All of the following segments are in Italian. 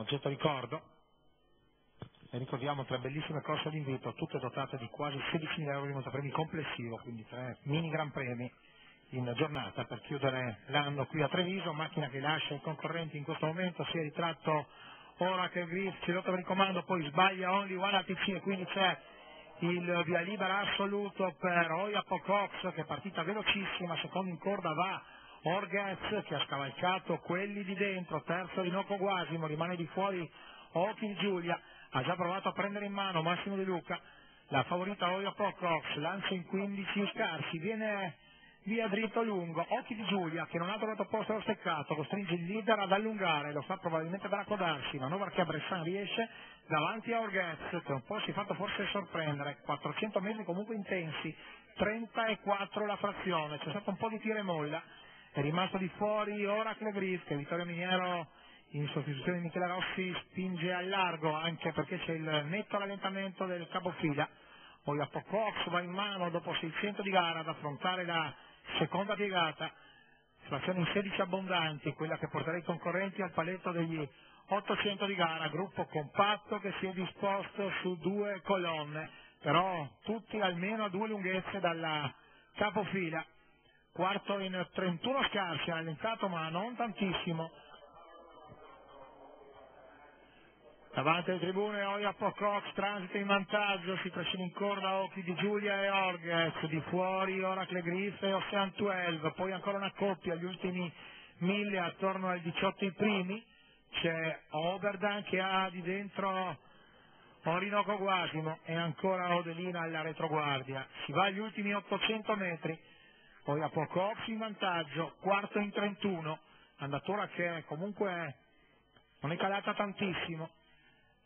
Oggetto ricordo, e ricordiamo 3 bellissime corse d'invito, tutte dotate di quasi 16.000 euro di montepremi complessivo, quindi 3 mini gran premi in giornata per chiudere l'anno qui a Treviso. Macchina che lascia i concorrenti in questo momento, si è ritratto Oracle Griff, Cilotto per il comando, poi sbaglia Only One ATC e quindi c'è il via libera assoluto per Oyapo Cox, che è partita velocissima. Secondo in corda va Orgez, che ha scavalcato quelli di dentro, terzo Rinoco Guasimo, rimane di fuori Occhi di Giulia, ha già provato a prendere in mano Massimo De Luca, la favorita Oyapo Cox lancia in 15 scarsi, viene via dritto lungo, Occhi di Giulia che non ha trovato posto allo steccato, costringe il leader ad allungare, lo fa probabilmente per accodarsi, manovra che a Bressan riesce davanti a Orgez, che un po' si è fatto forse sorprendere. 400 metri comunque intensi, 34 la frazione, c'è stato un po' di tira e molla, è rimasto di fuori Oracle Griff, che Vittorio Miniero in sostituzione di Michele Rossi spinge al largo, anche perché c'è il netto rallentamento del capofila. Oyapo Cox va in mano dopo 600 di gara ad affrontare la seconda piegata, frazione in 16 abbondanti, quella che porterà i concorrenti al paletto degli 800 di gara, gruppo compatto che si è disposto su 2 colonne, però tutti almeno a 2 lunghezze dalla capofila. Quarto in 31 scarsi, ha rallentato ma non tantissimo. Davanti alle tribune Oyapo Cox transita in vantaggio, si trascina in corda Occhi di Giulia e Orgez, di fuori Oracle Griff e Ocean 12, poi ancora una coppia, gli ultimi 1000 attorno ai 18 i primi, c'è Oberdan che ha di dentro Orinoco Guasimo e ancora Odelina alla retroguardia, si va agli ultimi 800 metri, Oyapo Cox in vantaggio, quarto in 31, andatura che comunque non è calata tantissimo.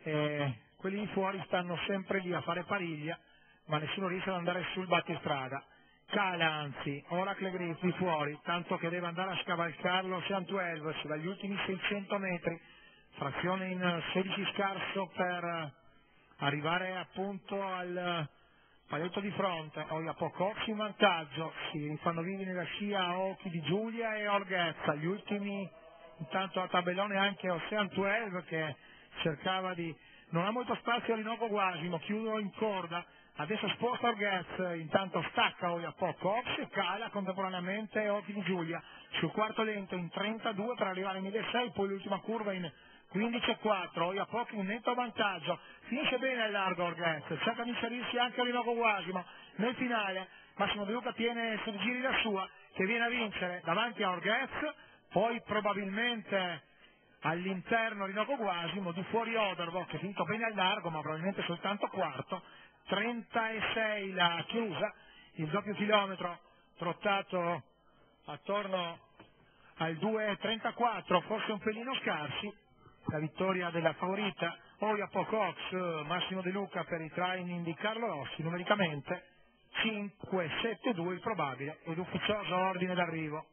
Quelli di fuori stanno sempre lì a fare pariglia, ma nessuno riesce ad andare sul battistrada. Cala anzi, Oracle Griff di fuori, tanto che deve andare a scavalcarlo Ocean 12, si va agli ultimi 600 metri, frazione in 16 scarso per arrivare appunto al paletto di fronte. Oyapo Cox in vantaggio, si fanno vivi nella scia Occhi di Giulia e Orgez, gli ultimi intanto a tabellone anche Ocean 12 che cercava di... non ha molto spazio Rinoco Guasimo, chiudo in corda, adesso sposta Orgez, intanto stacca Oyapo Cox e cala contemporaneamente Occhi di Giulia sul quarto lento in 32 per arrivare a 1600, poi l'ultima curva in 15,4, Oyapo in netto vantaggio, finisce bene al largo Orgez, cerca di inserirsi anche Rinoco Guasimo nel finale. Massimo De Luca tiene sul giri la sua, che viene a vincere davanti a Orgez, poi probabilmente all'interno Rinoco Guasimo, di fuori Odervo che è finito bene al largo ma probabilmente soltanto quarto. 36 la chiusa, il doppio chilometro trottato attorno al 2,34, forse un pelino scarsi, la vittoria della favorita Oyapo Cox. Massimo De Luca per i training di Carlo Rossi, numericamente 5-7-2 il probabile ed ufficioso ordine d'arrivo.